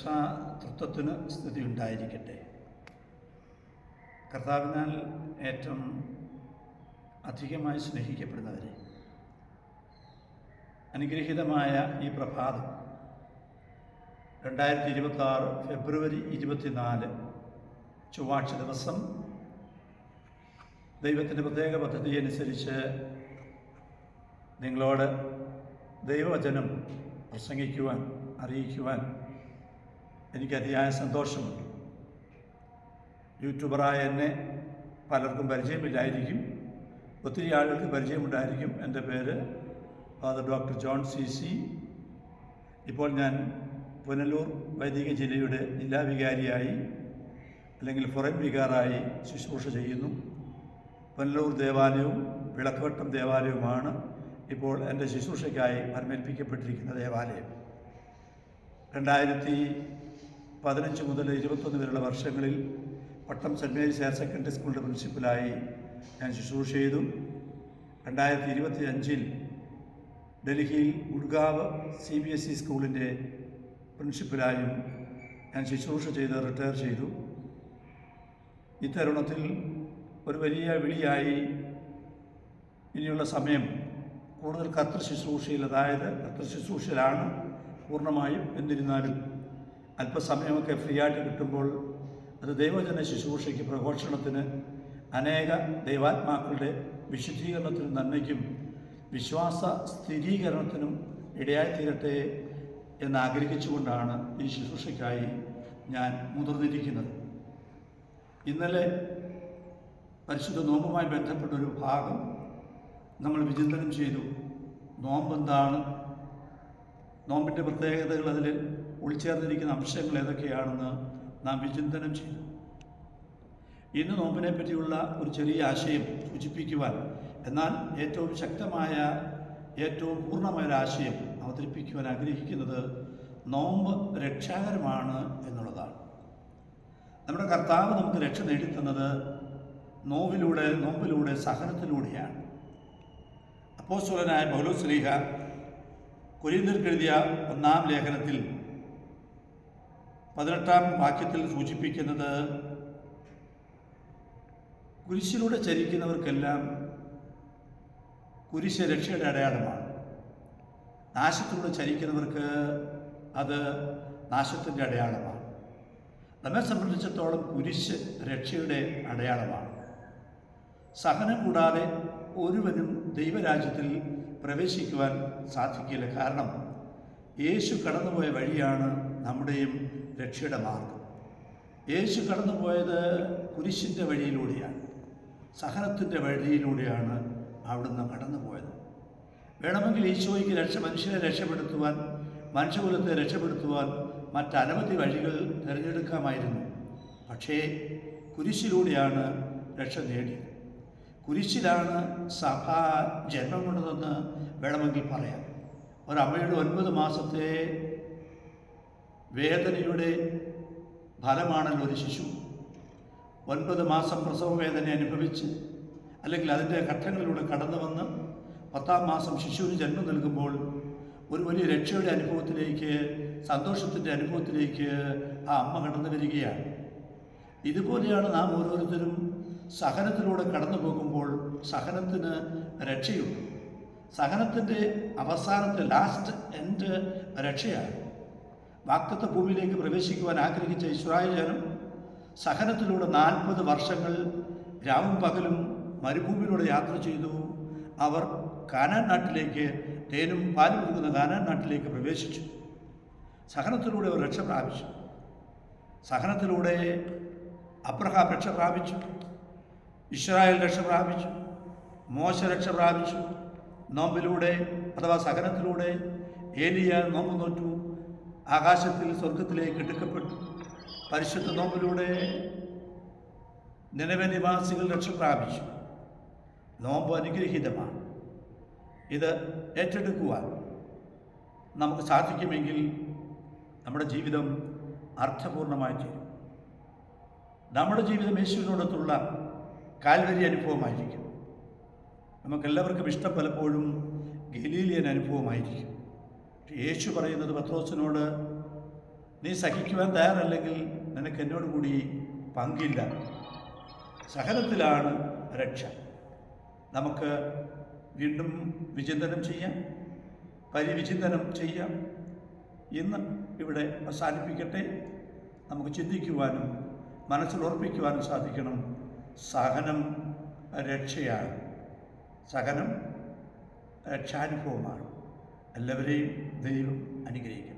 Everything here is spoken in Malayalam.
രക്ഷാതൃത്വത്തിന് സ്ഥിതി ഉണ്ടായിരിക്കട്ടെ. കർത്താവിനാൽ ഏറ്റവും അധികമായി സ്നേഹിക്കപ്പെടുന്നവരെ, അനുഗ്രഹീതമായ ഈ പ്രഭാതം 2026 ഫെബ്രുവരി 24 ചൊവ്വാഴ്ച ദിവസം ദൈവത്തിൻ്റെ പ്രത്യേക പദ്ധതി അനുസരിച്ച് നിങ്ങളോട് ദൈവവചനം പ്രസംഗിക്കുവാൻ, അറിയിക്കുവാൻ എനിക്ക് അതിയായ സന്തോഷമുണ്ട്. യൂട്യൂബറായ എന്നെ പലർക്കും പരിചയമില്ലായിരിക്കും, ഒത്തിരി ആളുകൾക്ക് പരിചയമുണ്ടായിരിക്കും. എൻ്റെ പേര് ഫാദർ ഡോക്ടർ ജോൺ CC. ഇപ്പോൾ ഞാൻ പുനലൂർ വൈദിക ജില്ലയുടെ ജില്ലാ വികാരിയായി അല്ലെങ്കിൽ ഫൊറൻ വികാറായി ശുശ്രൂഷ ചെയ്യുന്നു. പുനലൂർ ദേവാലയവും വിളക്കുവട്ടം ദേവാലയവുമാണ് ഇപ്പോൾ എൻ്റെ ശുശ്രൂഷയ്ക്കായി പരമേൽപ്പിക്കപ്പെട്ടിരിക്കുന്ന ദേവാലയം. 2015 മുതൽ 21 വരെയുള്ള വർഷങ്ങളിൽ പട്ടം സെൻറ്റ് മേരീസ് ഹയർ സെക്കൻഡറി സ്കൂളിൻ്റെ പ്രിൻസിപ്പലായി ഞാൻ ശുശ്രൂഷ ചെയ്തു. 2025 ഡൽഹിയിൽ ഗുഡ്ഗാവ് CBSE സ്കൂളിൻ്റെ പ്രിൻസിപ്പലായും ഞാൻ ശുശ്രൂഷ ചെയ്ത് റിട്ടയർ ചെയ്തു. ഈ തരുണത്തിൽ ഒരു വലിയ വിളിയായി ഇനിയുള്ള സമയം കൂടുതൽ കർത്തൃ ശുശ്രൂഷയിൽ, അതായത് കർത്തൃ ശുശ്രൂഷയിലാണ് പൂർണ്ണമായും. എന്നിരുന്നാലും അല്പസമയമൊക്കെ ഫ്രീ ആയിട്ട് കിട്ടുമ്പോൾ അത് ദൈവജന ശുശ്രൂഷയ്ക്ക്, പ്രഘോഷണത്തിന്, അനേക ദൈവാത്മാക്കളുടെ വിശുദ്ധീകരണത്തിനും നന്മയ്ക്കും വിശ്വാസ സ്ഥിരീകരണത്തിനും ഇടയായിത്തീരട്ടെ എന്നാഗ്രഹിച്ചുകൊണ്ടാണ് ഈ ശുശ്രൂഷയ്ക്കായി ഞാൻ മുതിർന്നിരിക്കുന്നത്. ഇന്നലെ പരിശുദ്ധ നോമ്പുമായി ബന്ധപ്പെട്ടൊരു ഭാഗം നമ്മൾ വിചിന്തനം ചെയ്തു. നോമ്പെന്താണ്, നോമ്പിൻ്റെ പ്രത്യേകതകൾ, അതിൽ ഉൾച്ചേർന്നിരിക്കുന്ന അംശങ്ങൾ ഏതൊക്കെയാണെന്ന് നാം വിചിന്തനം ചെയ്തു. ഇന്ന് നോമ്പിനെ പറ്റിയുള്ള ഒരു ചെറിയ ആശയം സൂചിപ്പിക്കുവാൻ, എന്നാൽ ഏറ്റവും ശക്തമായ, ഏറ്റവും പൂർണ്ണമായൊരു ആശയം അവതരിപ്പിക്കുവാൻ ആഗ്രഹിക്കുന്നത് നോമ്പ് രക്ഷാകരമാണ് എന്നുള്ളതാണ്. നമ്മുടെ കർത്താവ് നമുക്ക് രക്ഷ നേടിത്തന്നത് നോമ്പിലൂടെ, സഹനത്തിലൂടെയാണ്. അപ്പോസ്തലനായ പൗലോസ് ശ്ലീഹ കൊരിന്ത്യർക്ക് എഴുതിയ 1-ാം ലേഖനത്തിൽ 18-ാം വാക്യത്തിൽ സൂചിപ്പിക്കുന്നത്, കുരിശിലൂടെ ചരിക്കുന്നവർക്കെല്ലാം കുരിശ് രക്ഷയുടെ അടയാളമാണ്. നാശത്തിലൂടെ ചരിക്കുന്നവർക്ക് അത് നാശത്തിൻ്റെ അടയാളമാണ്. നമ്മെ സംബന്ധിച്ചിടത്തോളം കുരിശ് രക്ഷയുടെ അടയാളമാണ്. സഹനം കൂടാതെ ഒരുവനും ദൈവരാജ്യത്തിൽ പ്രവേശിക്കുവാൻ സാധിക്കില്ല. കാരണം യേശു കടന്നുപോയ വഴിയാണ് നമ്മുടെയും രക്ഷയുടെ മാർഗം. യേശു കടന്നുപോയത് കുരിശിൻ്റെ വഴിയിലൂടെയാണ്, സഹനത്തിൻ്റെ വഴിയിലൂടെയാണ് അവിടുന്ന് കടന്നുപോയത്. വേണമെങ്കിൽ ഈശോയ്ക്ക് മനുഷ്യനെ രക്ഷപ്പെടുത്തുവാൻ, മനുഷ്യകുലത്തെ രക്ഷപ്പെടുത്തുവാൻ മറ്റനവധി വഴികൾ തിരഞ്ഞെടുക്കാമായിരുന്നു. പക്ഷേ കുരിശിലൂടെയാണ് രക്ഷ നേടിയത്. കുരിശിലാണ് സഭ ജന്മം കൊണ്ടതെന്ന് വേണമെങ്കിൽ പറയാം. ഒരമ്മയുടെ 9 മാസത്തെ വേദനയുടെ ഫലമാണല്ലോ ഒരു ശിശു. 9 മാസം പ്രസവ വേദന അനുഭവിച്ച്, അല്ലെങ്കിൽ അതിൻ്റെ ഘട്ടങ്ങളിലൂടെ കടന്നു വന്ന് 10-ാം മാസം ശിശുവിന് ജന്മം നൽകുമ്പോൾ ഒരു വലിയ രക്ഷയുടെ അനുഭവത്തിലേക്ക്, സന്തോഷത്തിൻ്റെ അനുഭവത്തിലേക്ക് ആ അമ്മ കടന്നു വരികയാണ്. ഇതുപോലെയാണ് നാം ഓരോരുത്തരും സഹനത്തിലൂടെ കടന്നു പോകുമ്പോൾ സഹനത്തിന് രക്ഷയുണ്ട്. സഹനത്തിൻ്റെ അവസാനത്തെ ലാസ്റ്റ് എൻഡ് രക്ഷയാണ്. വാഗ്ദത്ത ഭൂമിയിലേക്ക് പ്രവേശിക്കുവാൻ ആഗ്രഹിച്ച ഇസ്രായേൽ ജനം സഹനത്തിലൂടെ 40 വർഷങ്ങൾ രാവും പകലും മരുഭൂമിയിലൂടെ യാത്ര ചെയ്തു. അവർ കാനാൻ നാട്ടിലേക്ക്, തേനും പാലും ഒഴുകുന്ന കാനാൻ നാട്ടിലേക്ക് പ്രവേശിച്ചു. സഹനത്തിലൂടെ അവർ രക്ഷ പ്രാപിച്ചു. സഹനത്തിലൂടെ അബ്രഹാം രക്ഷ പ്രാപിച്ചു, ഇസ്രായേൽ രക്ഷ പ്രാപിച്ചു, മോശ രക്ഷ പ്രാപിച്ചു. നോമ്പിലൂടെ അഥവാ സഹനത്തിലൂടെ ഏലിയ നോമ്പ് നോറ്റു, ആകാശത്തിൽ സ്വർഗത്തിലേക്ക് എടുക്കപ്പെട്ടു. പരിശുദ്ധ നോമ്പിലൂടെ നിനവെ നിവാസികൾ രക്ഷ പ്രാപിച്ചു. നോമ്പ് അനുഗ്രഹീതമാണ്. ഇത് ഏറ്റെടുക്കുവാൻ നമുക്ക് സാധിക്കുമെങ്കിൽ നമ്മുടെ ജീവിതം അർത്ഥപൂർണമായി തീരും. നമ്മുടെ ജീവിതം യേശുവിനോടൊത്തുള്ള കാൽവരി അനുഭവമായിരിക്കും. നമുക്കെല്ലാവർക്കും ഇഷ്ടം പലപ്പോഴും ഗലീലിയൻ അനുഭവമായിരിക്കും. യേശു പറയുന്നത് പത്രോസിനോട്, നീ സഹിക്കുവാൻ തയ്യാറല്ലെങ്കിൽ നിനക്ക് എന്നോട് കൂടി പങ്കില്ല. സഹനത്തിലാണ് രക്ഷ. നമുക്ക് വീണ്ടും വിചിന്തനം ചെയ്യാം, പരിവിചിന്തനം ചെയ്യാം. ഇന്ന് ഇവിടെ അവസാനിപ്പിക്കട്ടെ. നമുക്ക് ചിന്തിക്കുവാനും മനസ്സിൽ ഉറപ്പിക്കുവാനും സാധിക്കണം, സഹനം രക്ഷയാണ്. സഹനം രക്ഷാനുഭവമാണ്. എല്ലാവരെയും ദൈവം അനുഗ്രഹിക്കും.